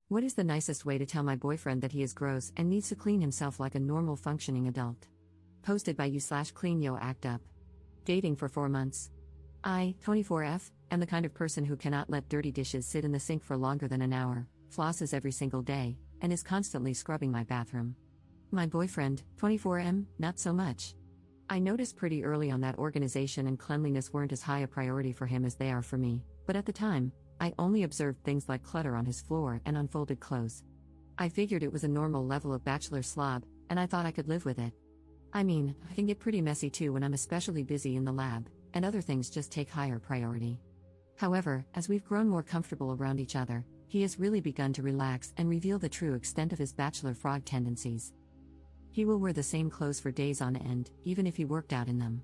What is the nicest way to tell my boyfriend that he is gross and needs to clean himself like a normal functioning adult? Posted by you/clean yo act up. Dating for 4 months. I, 24F, am the kind of person who cannot let dirty dishes sit in the sink for longer than an hour, flosses every single day, and is constantly scrubbing my bathroom. My boyfriend, 24M, not so much. I noticed pretty early on that organization and cleanliness weren't as high a priority for him as they are for me, but at the time, I only observed things like clutter on his floor and unfolded clothes. I figured it was a normal level of bachelor slob, and I thought I could live with it. I mean, I can get pretty messy too when I'm especially busy in the lab, and other things just take higher priority. However, as we've grown more comfortable around each other, he has really begun to relax and reveal the true extent of his bachelor frog tendencies. He will wear the same clothes for days on end, even if he worked out in them.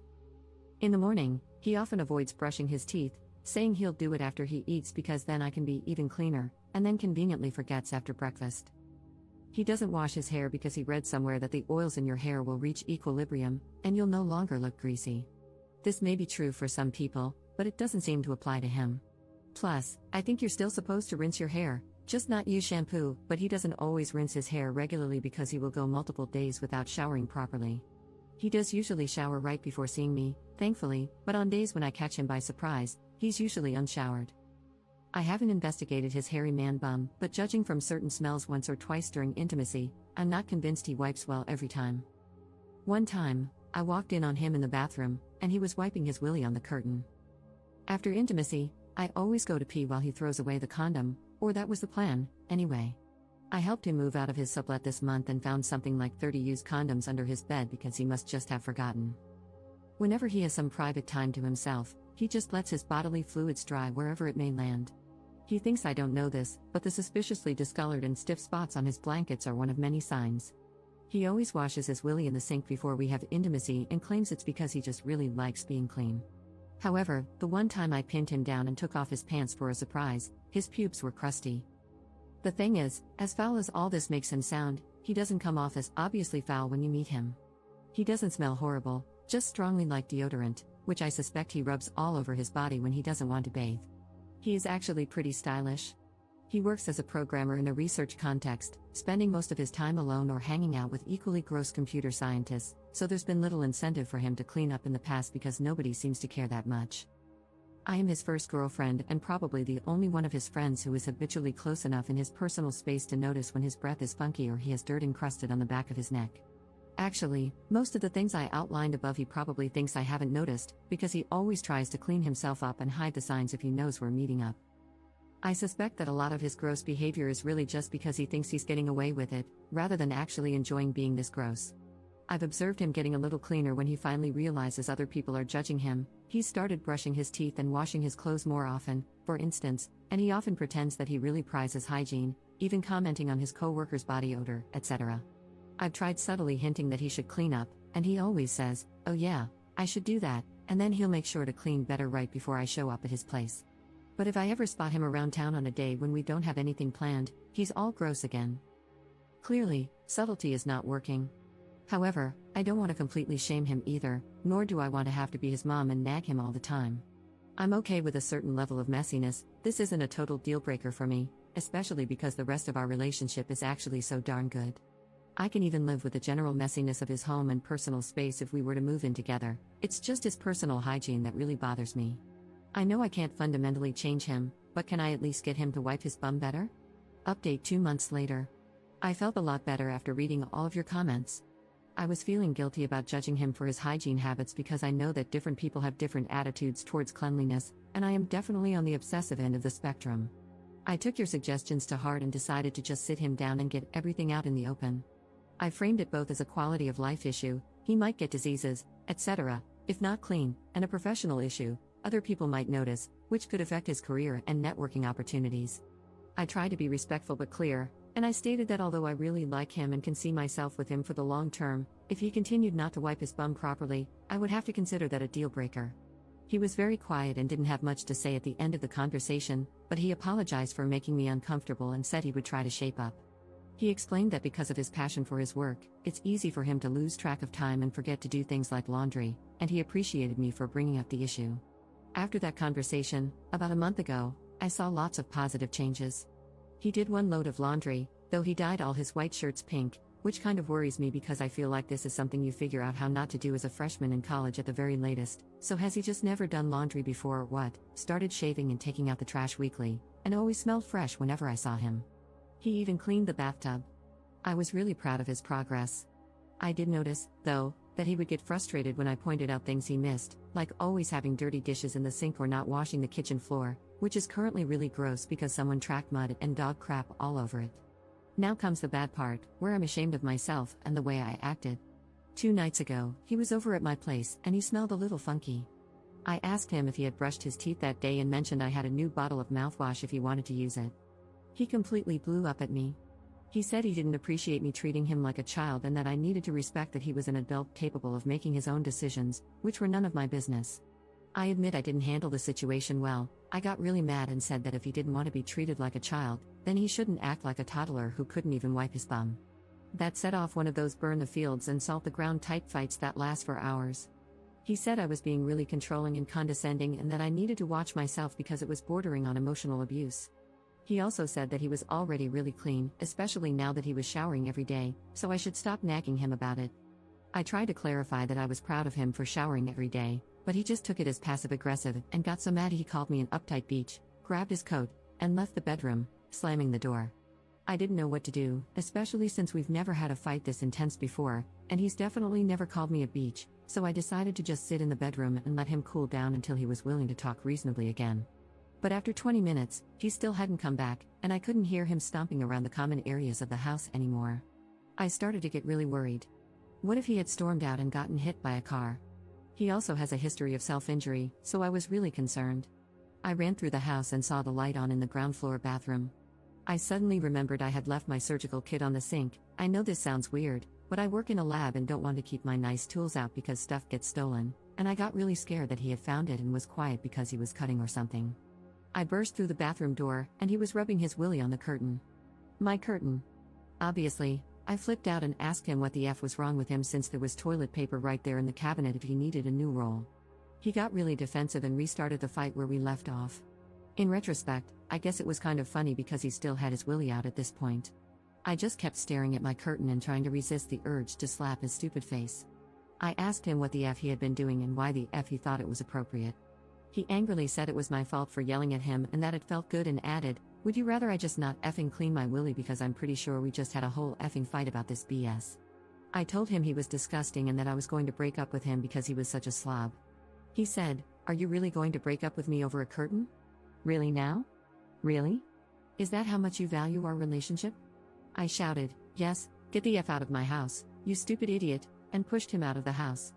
In the morning, he often avoids brushing his teeth, saying he'll do it after he eats because then I can be even cleaner, and then conveniently forgets after breakfast. He doesn't wash his hair because he read somewhere that the oils in your hair will reach equilibrium, and you'll no longer look greasy. This may be true for some people, but it doesn't seem to apply to him. Plus, I think you're still supposed to rinse your hair, just not use shampoo, but he doesn't always rinse his hair regularly because he will go multiple days without showering properly. He does usually shower right before seeing me, thankfully, but on days when I catch him by surprise, he's usually unshowered. I haven't investigated his hairy man bum, but judging from certain smells once or twice during intimacy, I'm not convinced he wipes well every time. One time, I walked in on him in the bathroom, and he was wiping his willy on the curtain. After intimacy, I always go to pee while he throws away the condom, or that was the plan, anyway. I helped him move out of his sublet this month and found something like 30 used condoms under his bed because he must just have forgotten. Whenever he has some private time to himself, he just lets his bodily fluids dry wherever it may land. He thinks I don't know this, but the suspiciously discolored and stiff spots on his blankets are one of many signs. He always washes his willy in the sink before we have intimacy and claims it's because he just really likes being clean. However, the one time I pinned him down and took off his pants for a surprise, his pubes were crusty. The thing is, as foul as all this makes him sound, he doesn't come off as obviously foul when you meet him. He doesn't smell horrible, just strongly like deodorant, which I suspect he rubs all over his body when he doesn't want to bathe. He is actually pretty stylish. He works as a programmer in a research context, spending most of his time alone or hanging out with equally gross computer scientists, so there's been little incentive for him to clean up in the past because nobody seems to care that much. I am his first girlfriend and probably the only one of his friends who is habitually close enough in his personal space to notice when his breath is funky or he has dirt encrusted on the back of his neck. Actually, most of the things I outlined above he probably thinks I haven't noticed, because he always tries to clean himself up and hide the signs if he knows we're meeting up. I suspect that a lot of his gross behavior is really just because he thinks he's getting away with it, rather than actually enjoying being this gross. I've observed him getting a little cleaner when he finally realizes other people are judging him. He's started brushing his teeth and washing his clothes more often, for instance, and he often pretends that he really prizes hygiene, even commenting on his co-worker's body odor, etc. I've tried subtly hinting that he should clean up, and he always says, "Oh yeah, I should do that," and then he'll make sure to clean better right before I show up at his place. But if I ever spot him around town on a day when we don't have anything planned, he's all gross again. Clearly, subtlety is not working. However, I don't want to completely shame him either, nor do I want to have to be his mom and nag him all the time. I'm okay with a certain level of messiness. This isn't a total deal breaker for me, especially because the rest of our relationship is actually so darn good. I can even live with the general messiness of his home and personal space if we were to move in together. It's just his personal hygiene that really bothers me. I know I can't fundamentally change him, but can I at least get him to wipe his bum better? Update 2 months later. I felt a lot better after reading all of your comments. I was feeling guilty about judging him for his hygiene habits because I know that different people have different attitudes towards cleanliness, and I am definitely on the obsessive end of the spectrum. I took your suggestions to heart and decided to just sit him down and get everything out in the open. I framed it both as a quality of life issue, he might get diseases, etc., if not clean, and a professional issue, other people might notice, which could affect his career and networking opportunities. I tried to be respectful but clear, and I stated that although I really like him and can see myself with him for the long term, if he continued not to wipe his bum properly, I would have to consider that a deal breaker. He was very quiet and didn't have much to say at the end of the conversation, but he apologized for making me uncomfortable and said he would try to shape up. He explained that because of his passion for his work, it's easy for him to lose track of time and forget to do things like laundry, and he appreciated me for bringing up the issue. After that conversation, about a month ago, I saw lots of positive changes. He did one load of laundry, though he dyed all his white shirts pink, which kind of worries me because I feel like this is something you figure out how not to do as a freshman in college at the very latest. So has he just never done laundry before or what? Started shaving and taking out the trash weekly, and always smelled fresh whenever I saw him. He even cleaned the bathtub. I was really proud of his progress. I did notice, though, that he would get frustrated when I pointed out things he missed, like always having dirty dishes in the sink or not washing the kitchen floor, which is currently really gross because someone tracked mud and dog crap all over it. Now comes the bad part, where I'm ashamed of myself and the way I acted. 2 nights ago, he was over at my place and he smelled a little funky. I asked him if he had brushed his teeth that day and mentioned I had a new bottle of mouthwash if he wanted to use it. He completely blew up at me. He said he didn't appreciate me treating him like a child and that I needed to respect that he was an adult capable of making his own decisions, which were none of my business. I admit I didn't handle the situation well. I got really mad and said that if he didn't want to be treated like a child, then he shouldn't act like a toddler who couldn't even wipe his bum. That set off one of those burn the fields and salt the ground type fights that last for hours. He said I was being really controlling and condescending and that I needed to watch myself because it was bordering on emotional abuse. He also said that he was already really clean, especially now that he was showering every day, so I should stop nagging him about it. I tried to clarify that I was proud of him for showering every day, but he just took it as passive-aggressive and got so mad he called me an uptight beach, grabbed his coat, and left the bedroom, slamming the door. I didn't know what to do, especially since we've never had a fight this intense before, and he's definitely never called me a beach, so I decided to just sit in the bedroom and let him cool down until he was willing to talk reasonably again. But after 20 minutes, he still hadn't come back, and I couldn't hear him stomping around the common areas of the house anymore. I started to get really worried. What if he had stormed out and gotten hit by a car? He also has a history of self-injury, so I was really concerned. I ran through the house and saw the light on in the ground floor bathroom. I suddenly remembered I had left my surgical kit on the sink. I know this sounds weird, but I work in a lab and don't want to keep my nice tools out because stuff gets stolen, and I got really scared that he had found it and was quiet because he was cutting or something. I burst through the bathroom door, and he was rubbing his willy on the curtain. My curtain. Obviously, I flipped out and asked him what the F was wrong with him since there was toilet paper right there in the cabinet if he needed a new roll. He got really defensive and restarted the fight where we left off. In retrospect, I guess it was kind of funny because he still had his willy out at this point. I just kept staring at my curtain and trying to resist the urge to slap his stupid face. I asked him what the F he had been doing and why the F he thought it was appropriate. He angrily said it was my fault for yelling at him and that it felt good and added, "Would you rather I just not effing clean my willy because I'm pretty sure we just had a whole effing fight about this BS." I told him he was disgusting and that I was going to break up with him because he was such a slob. He said, "Are you really going to break up with me over a curtain? Really now? Really? Is that how much you value our relationship?" I shouted, "Yes, get the F out of my house, you stupid idiot," and pushed him out of the house.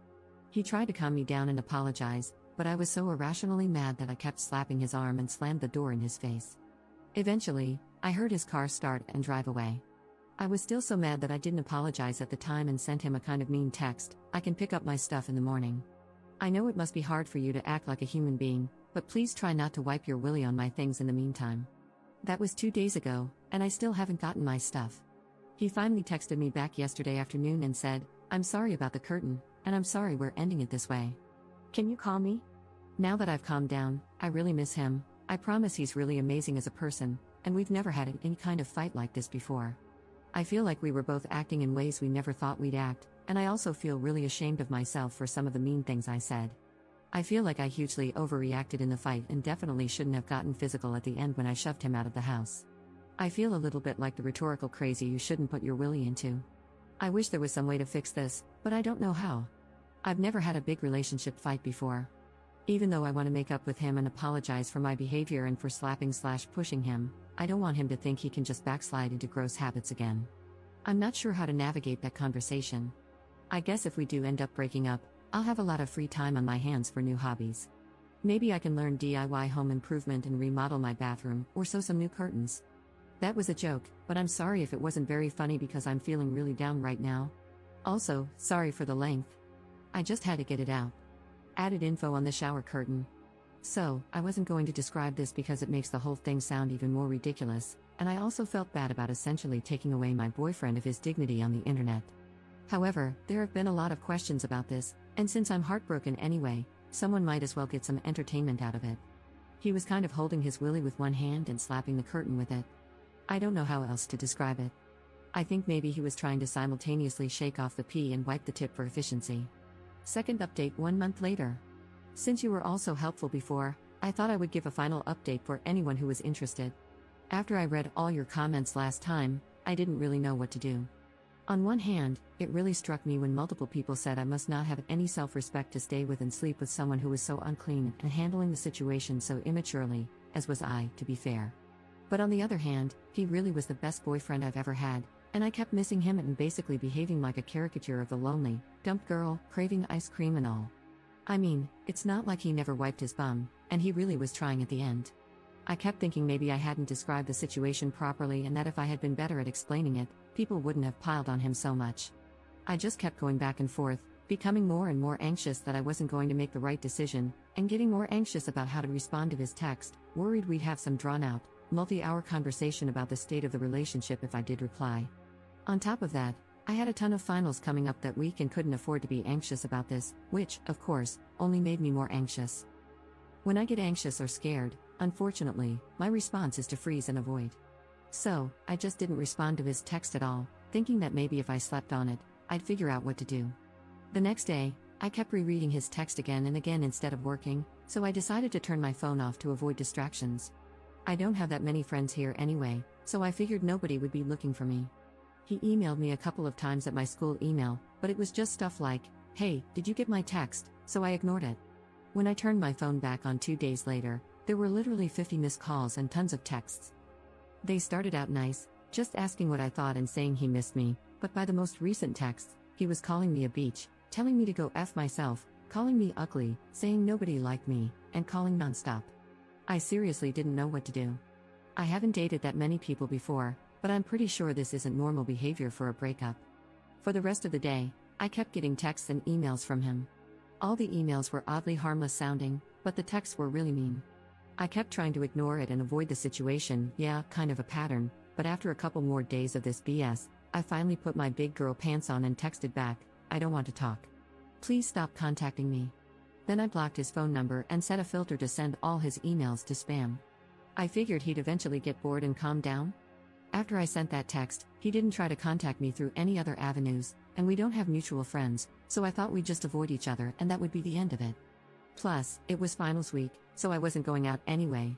He tried to calm me down and apologize, but I was so irrationally mad that I kept slapping his arm and slammed the door in his face. Eventually, I heard his car start and drive away. I was still so mad that I didn't apologize at the time and sent him a kind of mean text, "I can pick up my stuff in the morning. I know it must be hard for you to act like a human being, but please try not to wipe your willy on my things in the meantime." That was 2 days ago, and I still haven't gotten my stuff. He finally texted me back yesterday afternoon and said, "I'm sorry about the curtain, and I'm sorry we're ending it this way. Can you call me?" Now that I've calmed down, I really miss him. I promise he's really amazing as a person, and we've never had any kind of fight like this before. I feel like we were both acting in ways we never thought we'd act, and I also feel really ashamed of myself for some of the mean things I said. I feel like I hugely overreacted in the fight and definitely shouldn't have gotten physical at the end when I shoved him out of the house. I feel a little bit like the rhetorical crazy you shouldn't put your willy into. I wish there was some way to fix this, but I don't know how. I've never had a big relationship fight before. Even though I want to make up with him and apologize for my behavior and for slapping/pushing him, I don't want him to think he can just backslide into gross habits again. I'm not sure how to navigate that conversation. I guess if we do end up breaking up, I'll have a lot of free time on my hands for new hobbies. Maybe I can learn DIY home improvement and remodel my bathroom, or sew some new curtains. That was a joke, but I'm sorry if it wasn't very funny because I'm feeling really down right now. Also, sorry for the length. I just had to get it out. Added info on the shower curtain. So, I wasn't going to describe this because it makes the whole thing sound even more ridiculous, and I also felt bad about essentially taking away my boyfriend of his dignity on the internet. However, there have been a lot of questions about this, and since I'm heartbroken anyway, someone might as well get some entertainment out of it. He was kind of holding his willy with one hand and slapping the curtain with it. I don't know how else to describe it. I think maybe he was trying to simultaneously shake off the pee and wipe the tip for efficiency. Second update 1 month later. Since you were all so helpful before, I thought I would give a final update for anyone who was interested. After I read all your comments last time, I didn't really know what to do. On one hand, it really struck me when multiple people said I must not have any self-respect to stay with and sleep with someone who was so unclean and handling the situation so immaturely, as was I, to be fair. But on the other hand, he really was the best boyfriend I've ever had, and I kept missing him and basically behaving like a caricature of the lonely, dumped girl, craving ice cream and all. I mean, it's not like he never wiped his bum, and he really was trying at the end. I kept thinking maybe I hadn't described the situation properly and that if I had been better at explaining it, people wouldn't have piled on him so much. I just kept going back and forth, becoming more and more anxious that I wasn't going to make the right decision, and getting more anxious about how to respond to his text, worried we'd have some drawn-out, multi-hour conversation about the state of the relationship if I did reply. On top of that, I had a ton of finals coming up that week and couldn't afford to be anxious about this, which, of course, only made me more anxious. When I get anxious or scared, unfortunately, my response is to freeze and avoid. So, I just didn't respond to his text at all, thinking that maybe if I slept on it, I'd figure out what to do. The next day, I kept rereading his text again and again instead of working, so I decided to turn my phone off to avoid distractions. I don't have that many friends here anyway, so I figured nobody would be looking for me. He emailed me a couple of times at my school email, but it was just stuff like, "Hey, did you get my text?" So I ignored it. When I turned my phone back on 2 days later, there were literally 50 missed calls and tons of texts. They started out nice, just asking what I thought and saying he missed me, but by the most recent texts, he was calling me a beach, telling me to go F myself, calling me ugly, saying nobody liked me, and calling nonstop. I seriously didn't know what to do. I haven't dated that many people before, but I'm pretty sure this isn't normal behavior for a breakup. For the rest of the day, I kept getting texts and emails from him. All the emails were oddly harmless sounding, but the texts were really mean. I kept trying to ignore it and avoid the situation, yeah, kind of a pattern, but after a couple more days of this BS, I finally put my big girl pants on and texted back, "I don't want to talk. Please stop contacting me." Then I blocked his phone number and set a filter to send all his emails to spam. I figured he'd eventually get bored and calm down. After I sent that text, he didn't try to contact me through any other avenues, and we don't have mutual friends, so I thought we'd just avoid each other and that would be the end of it. Plus, it was finals week, so I wasn't going out anyway.